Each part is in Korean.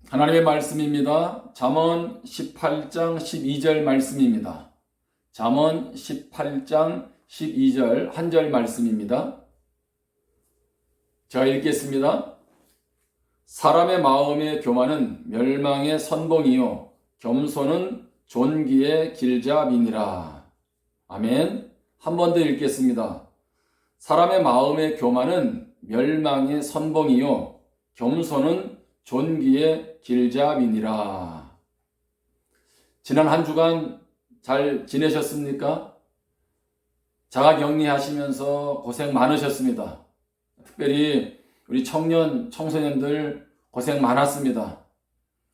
하나님의 말씀입니다. 잠언 18장 12절 말씀입니다. 잠언 18장 12절 한 절 말씀입니다. 제가 읽겠습니다. 사람의 마음의 교만은 멸망의 선봉이요 겸손은 존귀의 길잡이니라. 아멘. 한 번 더 읽겠습니다. 사람의 마음의 교만은 멸망의 선봉이요 겸손은 존귀의 길잡이니라. 지난 한 주간 잘 지내셨습니까? 자가격리하시면서 고생 많으셨습니다. 특별히 우리 청소년들 고생 많았습니다.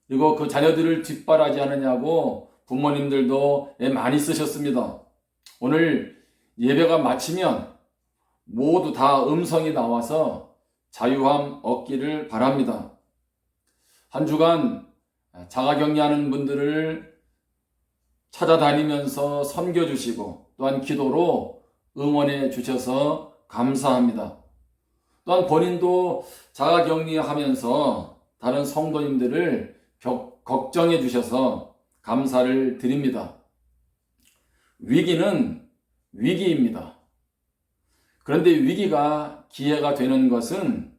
그리고 그 자녀들을 뒷바라지 하느냐고 부모님들도 애 많이 쓰셨습니다. 오늘 예배가 마치면 모두 다 음성이 나와서 자유함 얻기를 바랍니다. 한 주간 자가격리하는 분들을 찾아다니면서 섬겨주시고 또한 기도로 응원해 주셔서 감사합니다. 또한 본인도 자가격리하면서 다른 성도님들을 걱정해 주셔서 감사를 드립니다. 위기는 위기입니다. 그런데 위기가 기회가 되는 것은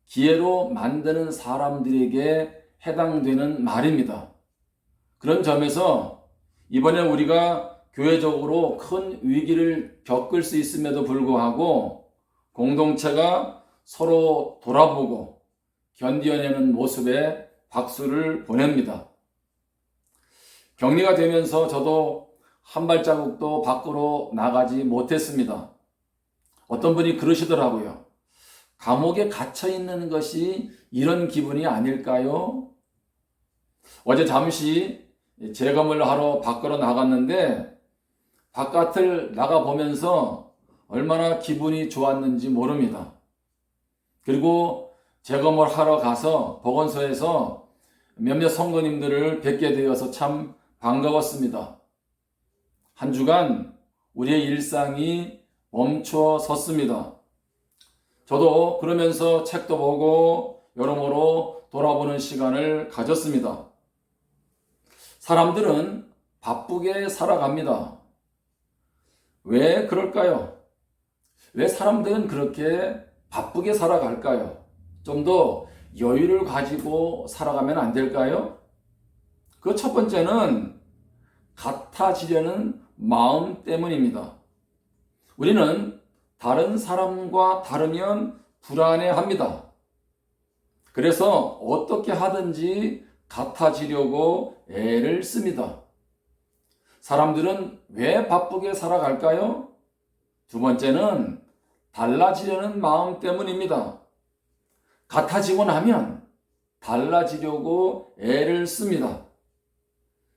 기회로 만드는 사람들에게 해당되는 말입니다. 그런 점에서 이번에 우리가 교회적으로 큰 위기를 겪을 수 있음에도 불구하고 공동체가 서로 돌아보고 견뎌내는 모습에 박수를 보냅니다. 격리가 되면서 저도 한 발자국도 밖으로 나가지 못했습니다. 어떤 분이 그러시더라고요. 감옥에 갇혀 있는 것이 이런 기분이 아닐까요? 어제 잠시 재검을 하러 밖으로 나갔는데 바깥을 나가보면서 얼마나 기분이 좋았는지 모릅니다. 그리고 재검을 하러 가서 보건소에서 몇몇 성도님들을 뵙게 되어서 참 반가웠습니다. 한 주간 우리의 일상이 멈춰 섰습니다. 저도 그러면서 책도 보고 여러모로 돌아보는 시간을 가졌습니다. 사람들은 바쁘게 살아갑니다. 왜 그럴까요? 왜 사람들은 그렇게 바쁘게 살아갈까요? 좀 더 여유를 가지고 살아가면 안 될까요? 그 첫 번째는 같아지려는 마음 때문입니다. 우리는 다른 사람과 다르면 불안해합니다. 그래서 어떻게 하든지 같아지려고 애를 씁니다. 사람들은 왜 바쁘게 살아갈까요? 두 번째는 달라지려는 마음 때문입니다. 같아지고 나면 달라지려고 애를 씁니다.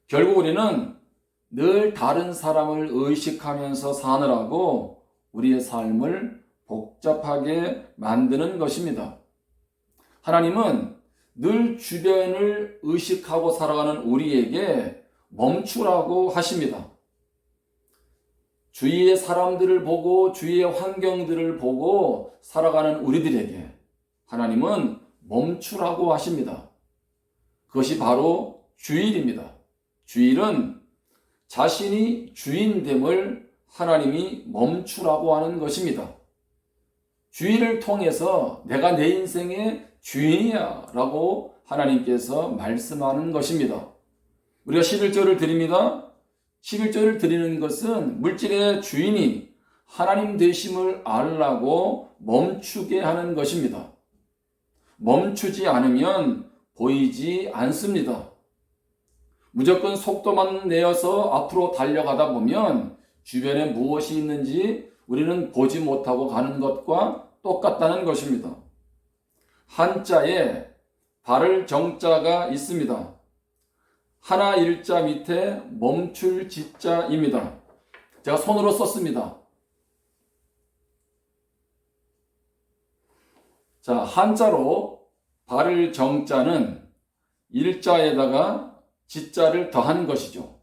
결국 우리는 늘 다른 사람을 의식하면서 사느라고 우리의 삶을 복잡하게 만드는 것입니다. 하나님은 늘 주변을 의식하고 살아가는 우리에게 멈추라고 하십니다. 주위의 사람들을 보고 주위의 환경들을 보고 살아가는 우리들에게 하나님은 멈추라고 하십니다. 그것이 바로 주일입니다. 주일은 자신이 주인됨을 하나님이 멈추라고 하는 것입니다. 주일을 통해서 내가 내 인생의 주인이야 라고 하나님께서 말씀하는 것입니다. 우리가 11조를 드립니다. 11조를 드리는 것은 물질의 주인이 하나님 되심을 알라고 멈추게 하는 것입니다. 멈추지 않으면 보이지 않습니다. 무조건 속도만 내어서 앞으로 달려가다 보면 주변에 무엇이 있는지 우리는 보지 못하고 가는 것과 똑같다는 것입니다. 한자에 발을 정자가 있습니다. 하나 일자 밑에 멈출 지자입니다. 제가 손으로 썼습니다. 자, 한자로 발을 정자는 일자에다가 지자를 더한 것이죠.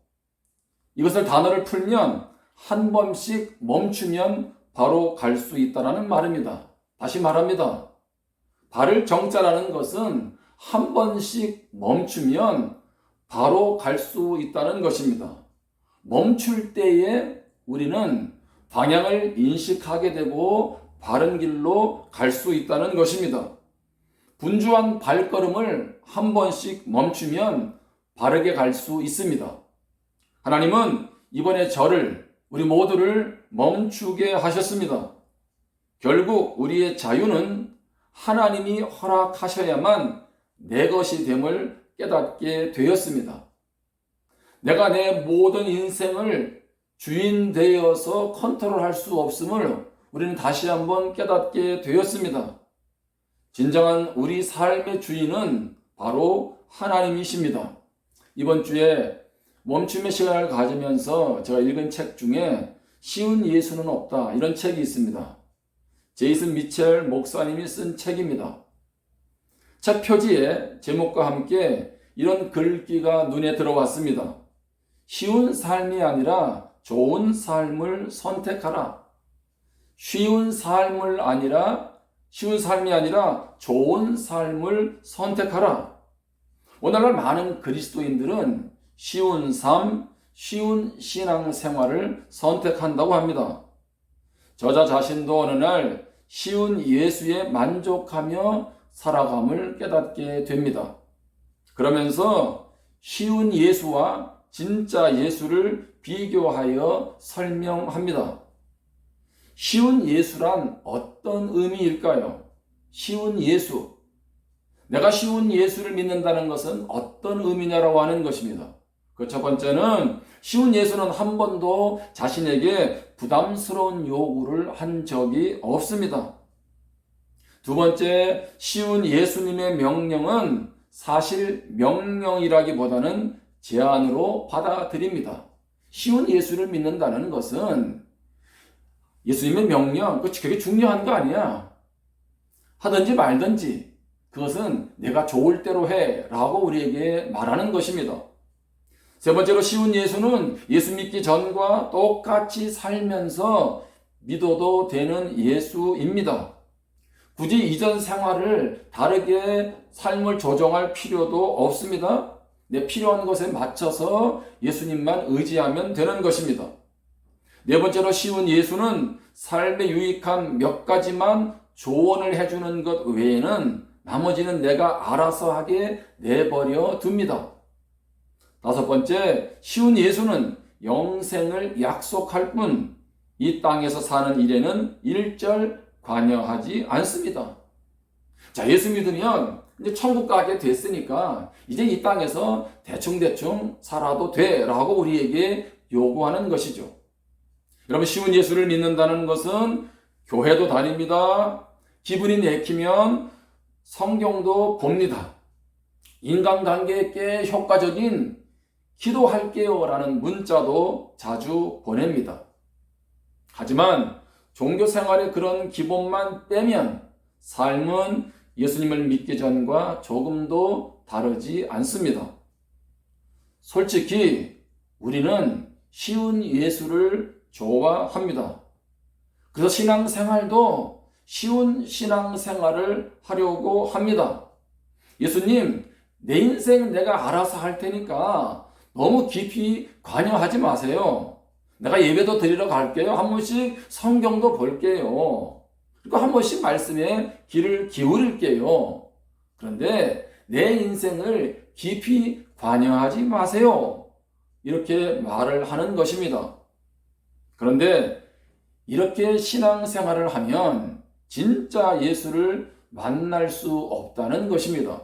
이것을 단어를 풀면 한 번씩 멈추면 바로 갈 수 있다는 말입니다. 다시 말합니다. 발을 정자라는 것은 한 번씩 멈추면 바로 갈 수 있다는 것입니다. 멈출 때에 우리는 방향을 인식하게 되고 바른 길로 갈 수 있다는 것입니다. 분주한 발걸음을 한 번씩 멈추면 바르게 갈 수 있습니다. 하나님은 이번에 저를, 우리 모두를 멈추게 하셨습니다. 결국 우리의 자유는 하나님이 허락하셔야만 내 것이 됨을 깨닫게 되었습니다. 내가 내 모든 인생을 주인 되어서 컨트롤할 수 없음을 우리는 다시 한번 깨닫게 되었습니다. 진정한 우리 삶의 주인은 바로 하나님이십니다. 이번 주에 멈춤의 시간을 가지면서 제가 읽은 책 중에 쉬운 예수는 없다, 이런 책이 있습니다. 제이슨 미첼 목사님이 쓴 책입니다. 책 표지에 제목과 함께 이런 글귀가 눈에 들어왔습니다. 쉬운 삶이 아니라 좋은 삶을 선택하라. 쉬운 삶이 아니라 좋은 삶을 선택하라. 오늘날 많은 그리스도인들은 쉬운 삶, 쉬운 신앙생활을 선택한다고 합니다. 저자 자신도 어느 날 쉬운 예수에 만족하며 살아감을 깨닫게 됩니다. 그러면서 쉬운 예수와 진짜 예수를 비교하여 설명합니다. 쉬운 예수란 어떤 의미일까요? 쉬운 예수. 내가 쉬운 예수를 믿는다는 것은 어떤 의미냐라고 하는 것입니다. 그 첫 번째는 쉬운 예수는 한 번도 자신에게 부담스러운 요구를 한 적이 없습니다. 두 번째, 쉬운 예수님의 명령은 사실 명령이라기보다는 제안으로 받아들입니다. 쉬운 예수를 믿는다는 것은 예수님의 명령, 그게 중요한 거 아니야. 하든지 말든지 그것은 내가 좋을 대로 해 라고 우리에게 말하는 것입니다. 세 번째로 쉬운 예수는 예수 믿기 전과 똑같이 살면서 믿어도 되는 예수입니다. 굳이 이전 생활을 다르게 삶을 조정할 필요도 없습니다. 내 필요한 것에 맞춰서 예수님만 의지하면 되는 것입니다. 네 번째로 쉬운 예수는 삶에 유익한 몇 가지만 조언을 해주는 것 외에는 나머지는 내가 알아서 하게 내버려 둡니다. 다섯 번째, 쉬운 예수는 영생을 약속할 뿐 이 땅에서 사는 일에는 일절 관여하지 않습니다. 자, 예수 믿으면 이제 천국 가게 됐으니까 이제 이 땅에서 대충 살아도 돼 라고 우리에게 요구하는 것이죠. 여러분, 쉬운 예수를 믿는다는 것은 교회도 다닙니다. 기분이 내키면 성경도 봅니다. 인간관계에 꽤 효과적인 기도할게요 라는 문자도 자주 보냅니다. 하지만 종교생활의 그런 기본만 빼면 삶은 예수님을 믿기 전과 조금도 다르지 않습니다. 솔직히 우리는 쉬운 예수를 좋아합니다. 그래서 신앙생활도 쉬운 신앙생활을 하려고 합니다. 예수님, 내 인생 내가 알아서 할 테니까 너무 깊이 관여하지 마세요. 내가 예배도 드리러 갈게요. 한 번씩 성경도 볼게요. 그리고 한 번씩 말씀에 귀를 기울일게요. 그런데 내 인생을 깊이 관여하지 마세요. 이렇게 말을 하는 것입니다. 그런데 이렇게 신앙생활을 하면 진짜 예수를 만날 수 없다는 것입니다.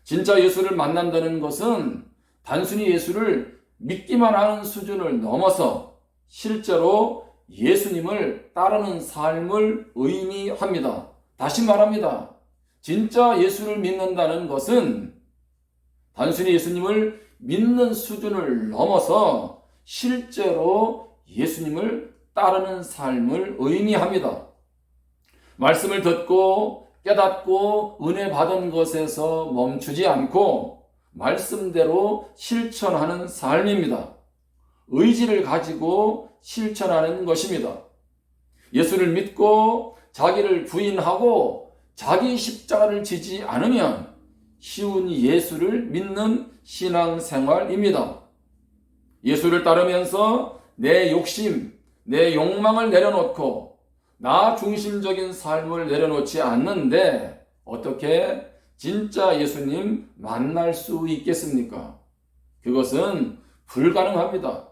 진짜 예수를 만난다는 것은 단순히 예수를 믿기만 하는 수준을 넘어서 실제로 예수님을 따르는 삶을 의미합니다. 다시 말합니다. 진짜 예수를 믿는다는 것은 단순히 예수님을 믿는 수준을 넘어서 실제로 예수님을 따르는 삶을 의미합니다. 말씀을 듣고 깨닫고 은혜 받은 것에서 멈추지 않고 말씀대로 실천하는 삶입니다. 의지를 가지고 실천하는 것입니다. 예수를 믿고 자기를 부인하고 자기 십자가를 지지 않으면 쉬운 예수를 믿는 신앙생활입니다. 예수를 따르면서 내 욕심, 내 욕망을 내려놓고 나 중심적인 삶을 내려놓지 않는데 어떻게 진짜 예수님 만날 수 있겠습니까? 그것은 불가능합니다.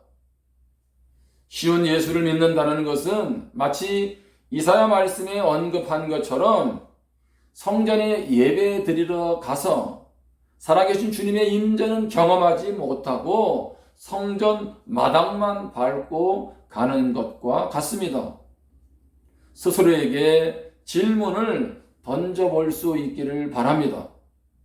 쉬운 예수를 믿는다는 것은 마치 이사야 말씀에 언급한 것처럼 성전에 예배 드리러 가서 살아계신 주님의 임재는 경험하지 못하고 성전 마당만 밟고 가는 것과 같습니다. 스스로에게 질문을 던져볼 수 있기를 바랍니다.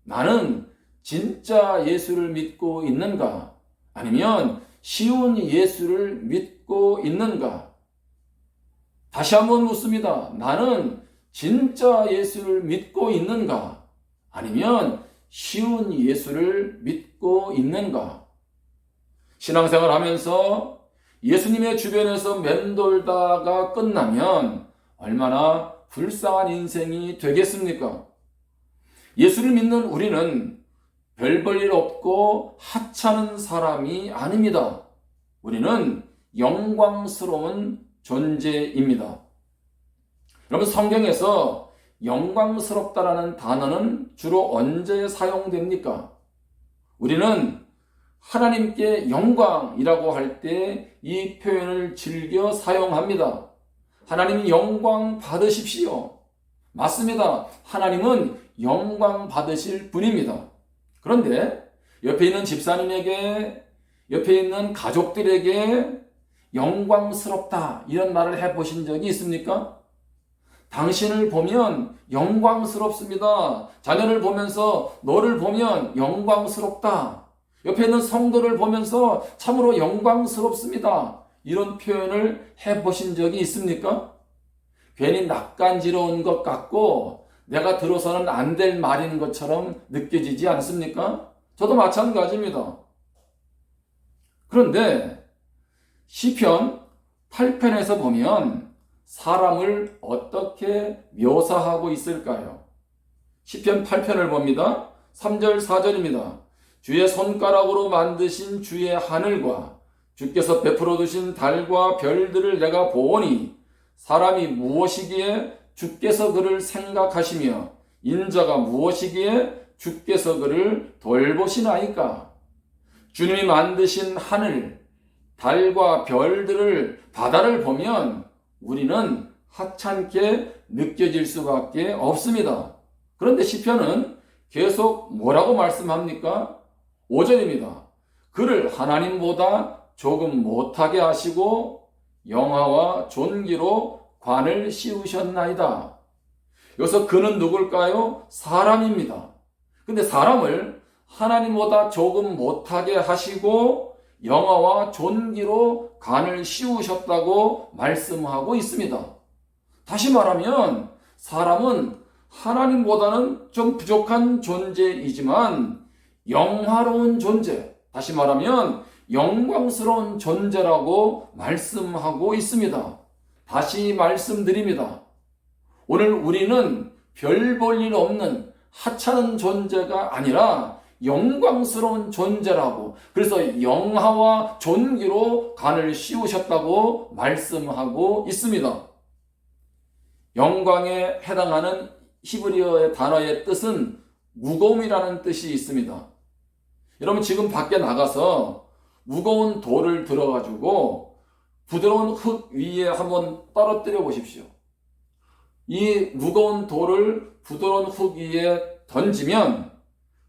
나는 진짜 예수를 믿고 있는가? 아니면 쉬운 예수를 믿고 있는가? 다시 한번 묻습니다. 나는 진짜 예수를 믿고 있는가? 아니면 쉬운 예수를 믿고 있는가? 신앙생활 하면서 예수님의 주변에서 맴돌다가 끝나면 얼마나 불쌍한 인생이 되겠습니까? 예수를 믿는 우리는 별 볼 일 없고 하찮은 사람이 아닙니다. 우리는 영광스러운 존재입니다. 여러분, 성경에서 영광스럽다라는 단어는 주로 언제 사용됩니까? 우리는 하나님께 영광이라고 할 때 이 표현을 즐겨 사용합니다. 하나님 영광 받으십시오. 맞습니다. 하나님은 영광 받으실 분입니다. 그런데 옆에 있는 집사님에게, 옆에 있는 가족들에게 영광스럽다 이런 말을 해보신 적이 있습니까? 당신을 보면 영광스럽습니다. 자녀를 보면서 너를 보면 영광스럽다. 옆에 있는 성도를 보면서 참으로 영광스럽습니다. 이런 표현을 해보신 적이 있습니까? 괜히 낯간지러운 것 같고 내가 들어서는 안 될 말인 것처럼 느껴지지 않습니까? 저도 마찬가지입니다. 그런데 시편 8편에서 보면 사람을 어떻게 묘사하고 있을까요? 시편 8편을 봅니다. 3절 4절입니다. 주의 손가락으로 만드신 주의 하늘과 주께서 베풀어 두신 달과 별들을 내가 보오니 사람이 무엇이기에 주께서 그를 생각하시며 인자가 무엇이기에 주께서 그를 돌보시나이까? 주님이 만드신 하늘, 달과 별들을, 바다를 보면 우리는 하찮게 느껴질 수밖에 없습니다. 그런데 시편은 계속 뭐라고 말씀합니까? 5절입니다. 그를 하나님보다 조금 못하게 하시고 영화와 존귀로 관을 씌우셨나이다. 여기서 그는 누굴까요? 사람입니다. 근데 사람을 하나님보다 조금 못하게 하시고 영화와 존귀로 관을 씌우셨다고 말씀하고 있습니다. 다시 말하면 사람은 하나님보다는 좀 부족한 존재이지만 영화로운 존재, 다시 말하면 영광스러운 존재라고 말씀하고 있습니다. 다시 말씀드립니다. 오늘 우리는 별 볼 일 없는 하찮은 존재가 아니라 영광스러운 존재라고, 그래서 영화와 존귀로 관을 씌우셨다고 말씀하고 있습니다. 영광에 해당하는 히브리어의 단어의 뜻은 무거움이라는 뜻이 있습니다. 여러분, 지금 밖에 나가서 무거운 돌을 들어가지고 부드러운 흙 위에 한번 떨어뜨려 보십시오. 이 무거운 돌을 부드러운 흙 위에 던지면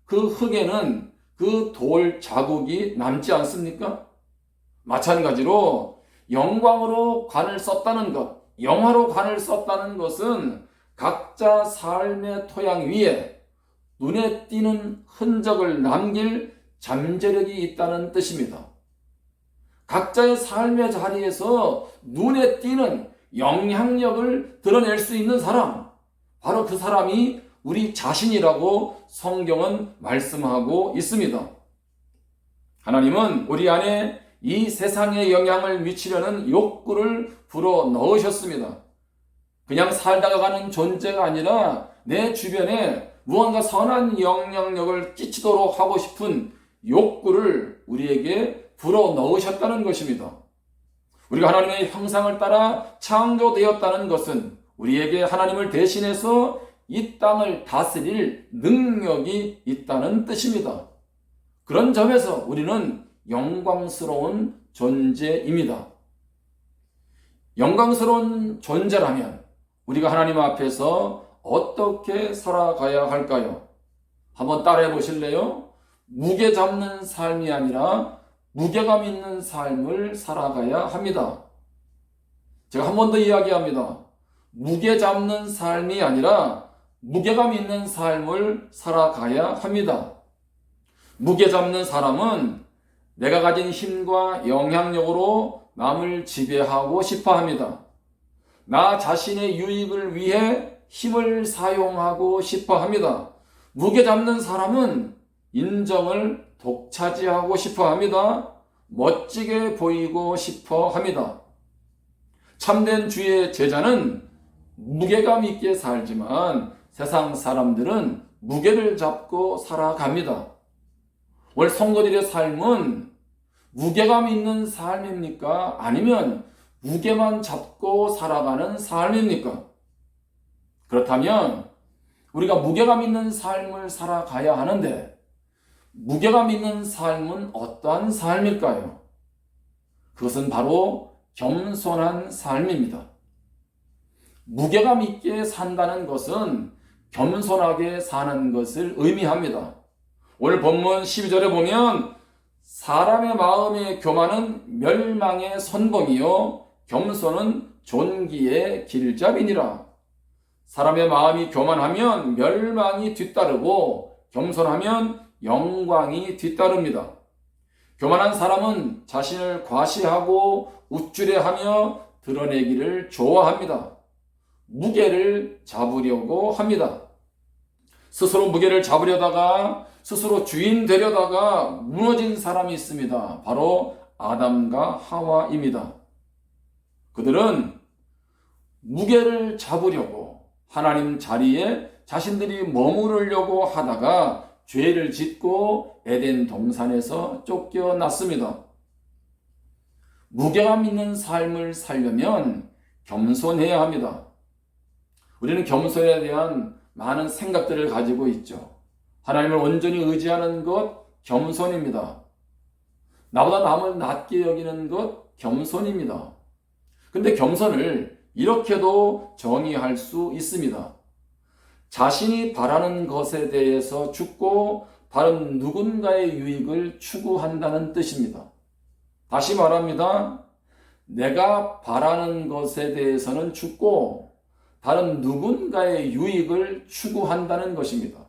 그 흙에는 그 돌 자국이 남지 않습니까? 마찬가지로 영광으로 관을 썼다는 것, 영화로 관을 썼다는 것은 각자 삶의 토양 위에 눈에 띄는 흔적을 남길 잠재력이 있다는 뜻입니다. 각자의 삶의 자리에서 눈에 띄는 영향력을 드러낼 수 있는 사람, 바로 그 사람이 우리 자신이라고 성경은 말씀하고 있습니다. 하나님은 우리 안에 이 세상에 영향을 미치려는 욕구를 불어 넣으셨습니다. 그냥 살다가 가는 존재가 아니라 내 주변에 무언가 선한 영향력을 끼치도록 하고 싶은 욕구를 우리에게 불어넣으셨다는 것입니다. 우리가 하나님의 형상을 따라 창조되었다는 것은 우리에게 하나님을 대신해서 이 땅을 다스릴 능력이 있다는 뜻입니다. 그런 점에서 우리는 영광스러운 존재입니다. 영광스러운 존재라면 우리가 하나님 앞에서 어떻게 살아가야 할까요? 한번 따라해 보실래요? 무게 잡는 삶이 아니라 무게감 있는 삶을 살아가야 합니다. 제가 한 번 더 이야기합니다. 무게 잡는 삶이 아니라 무게감 있는 삶을 살아가야 합니다. 무게 잡는 사람은 내가 가진 힘과 영향력으로 남을 지배하고 싶어 합니다. 나 자신의 유익을 위해 힘을 사용하고 싶어 합니다. 무게 잡는 사람은 인정을 독차지하고 싶어 합니다. 멋지게 보이고 싶어 합니다. 참된 주의 제자는 무게감 있게 살지만 세상 사람들은 무게를 잡고 살아갑니다. 오늘 성도들의 삶은 무게감 있는 삶입니까? 아니면 무게만 잡고 살아가는 삶입니까? 그렇다면 우리가 무게감 있는 삶을 살아가야 하는데 무게감 있는 삶은 어떠한 삶일까요? 그것은 바로 겸손한 삶입니다. 무게감 있게 산다는 것은 겸손하게 사는 것을 의미합니다. 오늘 본문 12절에 보면 사람의 마음의 교만은 멸망의 선봉이요 겸손은 존귀의 길잡이니라. 사람의 마음이 교만하면 멸망이 뒤따르고 겸손하면 영광이 뒤따릅니다. 교만한 사람은 자신을 과시하고 우쭐해하며 드러내기를 좋아합니다. 무게를 잡으려고 합니다. 스스로 무게를 잡으려다가 스스로 주인 되려다가 무너진 사람이 있습니다. 바로 아담과 하와입니다. 그들은 무게를 잡으려고 하나님 자리에 자신들이 머무르려고 하다가 죄를 짓고 에덴 동산에서 쫓겨났습니다. 무게감 있는 삶을 살려면 겸손해야 합니다. 우리는 겸손에 대한 많은 생각들을 가지고 있죠. 하나님을 온전히 의지하는 것 겸손입니다. 나보다 남을 낮게 여기는 것 겸손입니다. 근데 겸손을 이렇게도 정의할 수 있습니다. 자신이 바라는 것에 대해서 죽고 다른 누군가의 유익을 추구한다는 뜻입니다. 다시 말합니다. 내가 바라는 것에 대해서는 죽고 다른 누군가의 유익을 추구한다는 것입니다.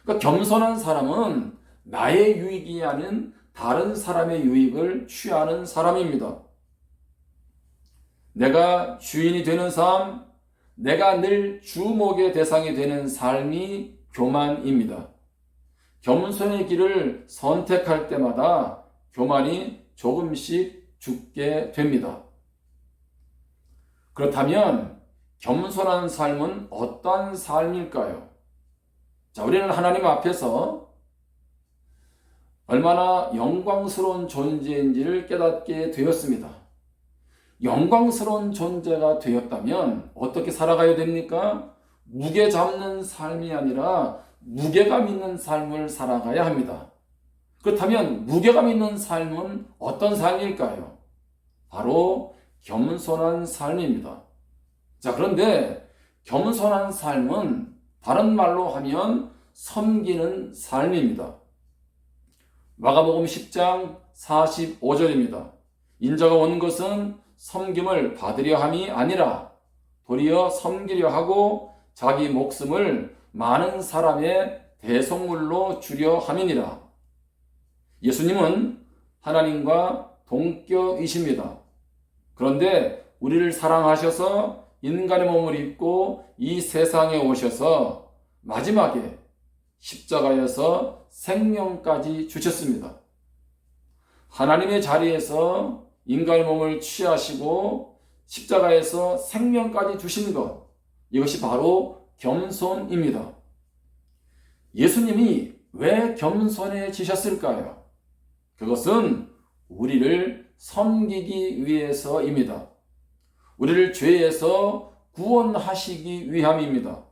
그러니까 겸손한 사람은 나의 유익이 아닌 다른 사람의 유익을 취하는 사람입니다. 내가 주인이 되는 삶, 내가 늘 주목의 대상이 되는 삶이 교만입니다. 겸손의 길을 선택할 때마다 교만이 조금씩 죽게 됩니다. 그렇다면 겸손한 삶은 어떠한 삶일까요? 자, 우리는 하나님 앞에서 얼마나 영광스러운 존재인지를 깨닫게 되었습니다. 영광스러운 존재가 되었다면 어떻게 살아가야 됩니까? 무게 잡는 삶이 아니라 무게감 있는 삶을 살아가야 합니다. 그렇다면 무게감 있는 삶은 어떤 삶일까요? 바로 겸손한 삶입니다. 자, 그런데 겸손한 삶은 다른 말로 하면 섬기는 삶입니다. 마가복음 10장 45절입니다. 인자가 온 것은 섬김을 받으려 함이 아니라 도리어 섬기려 하고 자기 목숨을 많은 사람의 대속물로 주려 함이니라. 예수님은 하나님과 동격이십니다. 그런데 우리를 사랑하셔서 인간의 몸을 입고 이 세상에 오셔서 마지막에 십자가에서 생명까지 주셨습니다. 하나님의 자리에서 인간의 몸을 취하시고 십자가에서 생명까지 주신 것, 이것이 바로 겸손입니다. 예수님이 왜 겸손해지셨을까요? 그것은 우리를 섬기기 위해서입니다. 우리를 죄에서 구원하시기 위함입니다.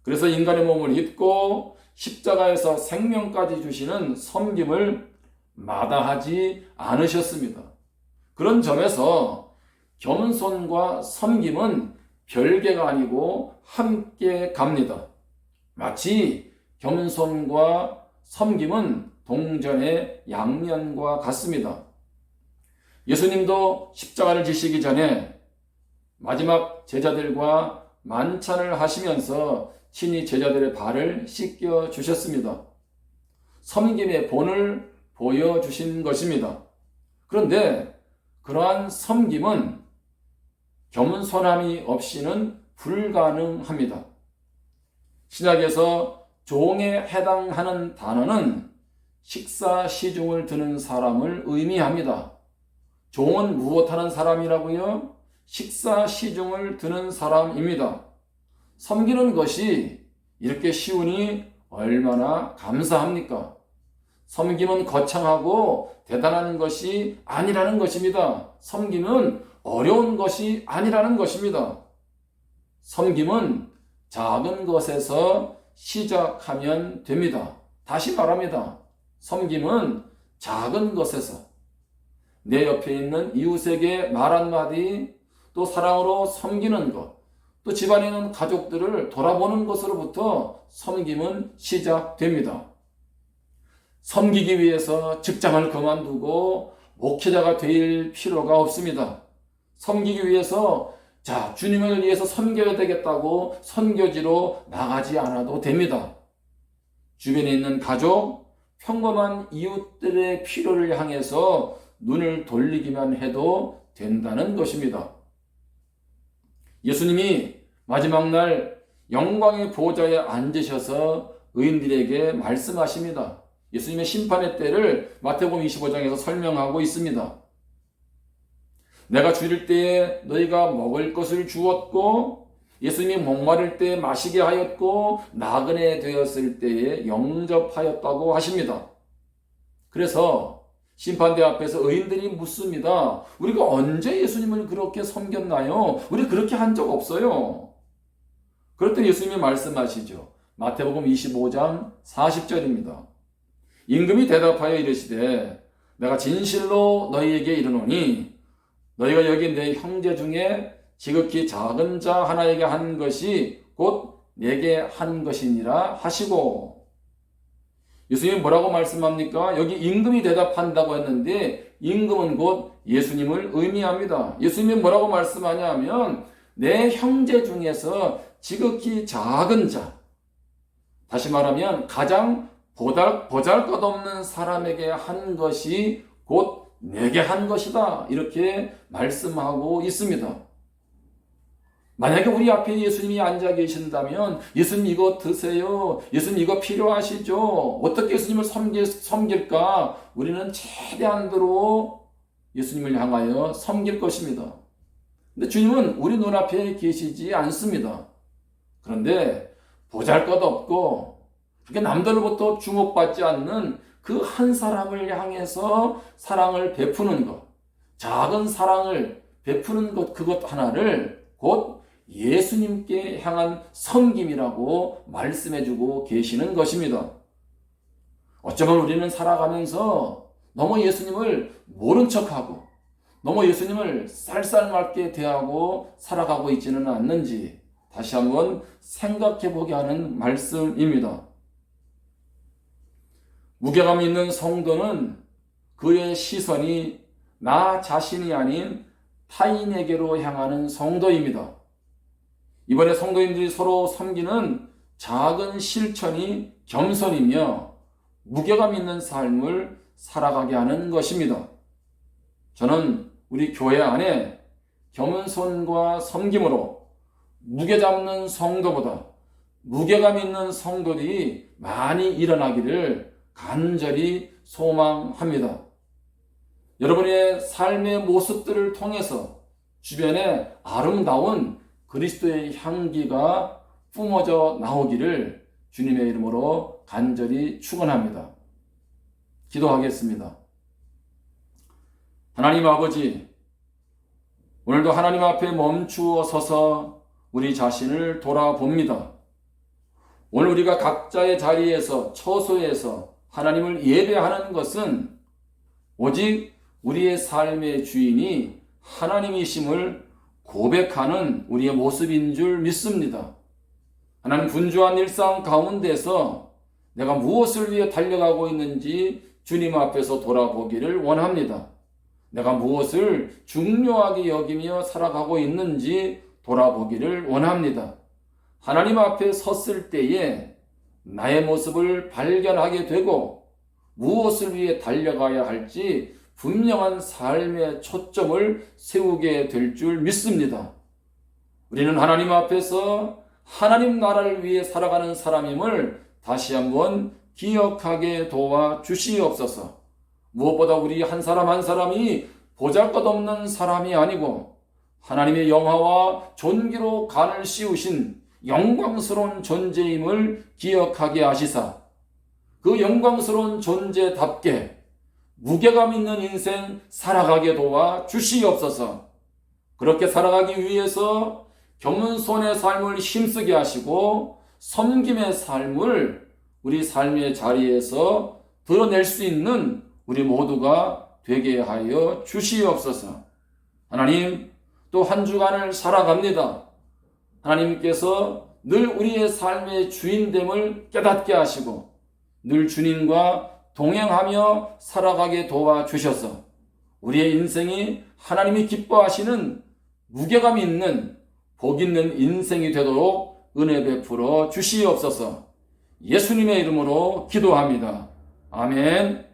그래서 인간의 몸을 입고 십자가에서 생명까지 주시는 섬김을 마다하지 않으셨습니다. 그런 점에서 겸손과 섬김은 별개가 아니고 함께 갑니다. 마치 겸손과 섬김은 동전의 양면과 같습니다. 예수님도 십자가를 지시기 전에 마지막 제자들과 만찬을 하시면서 친히 제자들의 발을 씻겨 주셨습니다. 섬김의 본을 보여주신 것입니다. 그런데 그러한 섬김은 겸손함이 없이는 불가능합니다. 신약에서 종에 해당하는 단어는 식사 시중을 드는 사람을 의미합니다. 종은 무엇하는 사람이라고요? 식사 시중을 드는 사람입니다. 섬기는 것이 이렇게 쉬우니 얼마나 감사합니까? 섬김은 거창하고 대단한 것이 아니라는 것입니다. 섬김은 어려운 것이 아니라는 것입니다. 섬김은 작은 것에서 시작하면 됩니다. 다시 말합니다. 섬김은 작은 것에서 내 옆에 있는 이웃에게 말 한마디, 또 사랑으로 섬기는 것, 또 집안에 있는 가족들을 돌아보는 것으로부터 섬김은 시작됩니다. 섬기기 위해서 직장을 그만두고 목회자가 될 필요가 없습니다. 섬기기 위해서 주님을 위해서 섬겨야 되겠다고 선교지로 나가지 않아도 됩니다. 주변에 있는 가족, 평범한 이웃들의 필요를 향해서 눈을 돌리기만 해도 된다는 것입니다. 예수님이 마지막 날 영광의 보좌에 앉으셔서 의인들에게 말씀하십니다. 예수님의 심판의 때를 마태복음 25장에서 설명하고 있습니다. 내가 줄일 때에 너희가 먹을 것을 주었고, 예수님이 목마를 때 마시게 하였고, 나그네 되었을 때에 영접하였다고 하십니다. 그래서 심판대 앞에서 의인들이 묻습니다. 우리가 언제 예수님을 그렇게 섬겼나요? 우리 그렇게 한 적 없어요. 그랬더니 예수님이 말씀하시죠. 마태복음 25장 40절입니다. 임금이 대답하여 이르시되 내가 진실로 너희에게 이르노니 너희가 여기 내 형제 중에 지극히 작은 자 하나에게 한 것이 곧 내게 한 것이니라 하시고, 예수님이 뭐라고 말씀합니까? 여기 임금이 대답한다고 했는데 임금은 곧 예수님을 의미합니다. 예수님이 뭐라고 말씀하냐면 내 형제 중에서 지극히 작은 자, 다시 말하면 가장 보잘것없는 사람에게 한 것이 곧 내게 한 것이다, 이렇게 말씀하고 있습니다. 만약에 우리 앞에 예수님이 앉아 계신다면 예수님 이거 드세요, 예수님 이거 필요하시죠, 어떻게 예수님을 섬길까? 우리는 최대한도로 예수님을 향하여 섬길 것입니다. 근데 주님은 우리 눈앞에 계시지 않습니다. 그런데 보잘것없고 그렇게 남들로부터 주목받지 않는 그 한 사람을 향해서 사랑을 베푸는 것, 작은 사랑을 베푸는 것, 그것 하나를 곧 예수님께 향한 섬김이라고 말씀해주고 계시는 것입니다. 어쩌면 우리는 살아가면서 너무 예수님을 모른 척하고 너무 예수님을 쌀쌀맞게 대하고 살아가고 있지는 않는지 다시 한번 생각해 보게 하는 말씀입니다. 무게감 있는 성도는 그의 시선이 나 자신이 아닌 타인에게로 향하는 성도입니다. 이번에 성도인들이 서로 섬기는 작은 실천이 겸손이며 무게감 있는 삶을 살아가게 하는 것입니다. 저는 우리 교회 안에 겸손과 섬김으로 무게 잡는 성도보다 무게감 있는 성도들이 많이 일어나기를 간절히 소망합니다. 여러분의 삶의 모습들을 통해서 주변에 아름다운 그리스도의 향기가 뿜어져 나오기를 주님의 이름으로 간절히 축원합니다. 기도하겠습니다. 하나님 아버지, 오늘도 하나님 앞에 멈추어 서서 우리 자신을 돌아봅니다. 오늘 우리가 각자의 자리에서, 처소에서 하나님을 예배하는 것은 오직 우리의 삶의 주인이 하나님이심을 고백하는 우리의 모습인 줄 믿습니다. 하나님, 분주한 일상 가운데서 내가 무엇을 위해 달려가고 있는지 주님 앞에서 돌아보기를 원합니다. 내가 무엇을 중요하게 여기며 살아가고 있는지 돌아보기를 원합니다. 하나님 앞에 섰을 때에 나의 모습을 발견하게 되고 무엇을 위해 달려가야 할지 분명한 삶의 초점을 세우게 될 줄 믿습니다. 우리는 하나님 앞에서 하나님 나라를 위해 살아가는 사람임을 다시 한번 기억하게 도와 주시옵소서. 무엇보다 우리 한 사람 한 사람이 보잘것없는 사람이 아니고 하나님의 영화와 존귀로 간을 씌우신 영광스러운 존재임을 기억하게 하시사 그 영광스러운 존재답게 무게감 있는 인생 살아가게 도와 주시옵소서. 그렇게 살아가기 위해서 겸손의 삶을 힘쓰게 하시고 섬김의 삶을 우리 삶의 자리에서 드러낼 수 있는 우리 모두가 되게 하여 주시옵소서. 하나님, 또 한 주간을 살아갑니다. 하나님께서 늘 우리의 삶의 주인됨을 깨닫게 하시고 늘 주님과 동행하며 살아가게 도와주셔서 우리의 인생이 하나님이 기뻐하시는 무게감 있는 복 있는 인생이 되도록 은혜 베풀어 주시옵소서. 예수님의 이름으로 기도합니다. 아멘.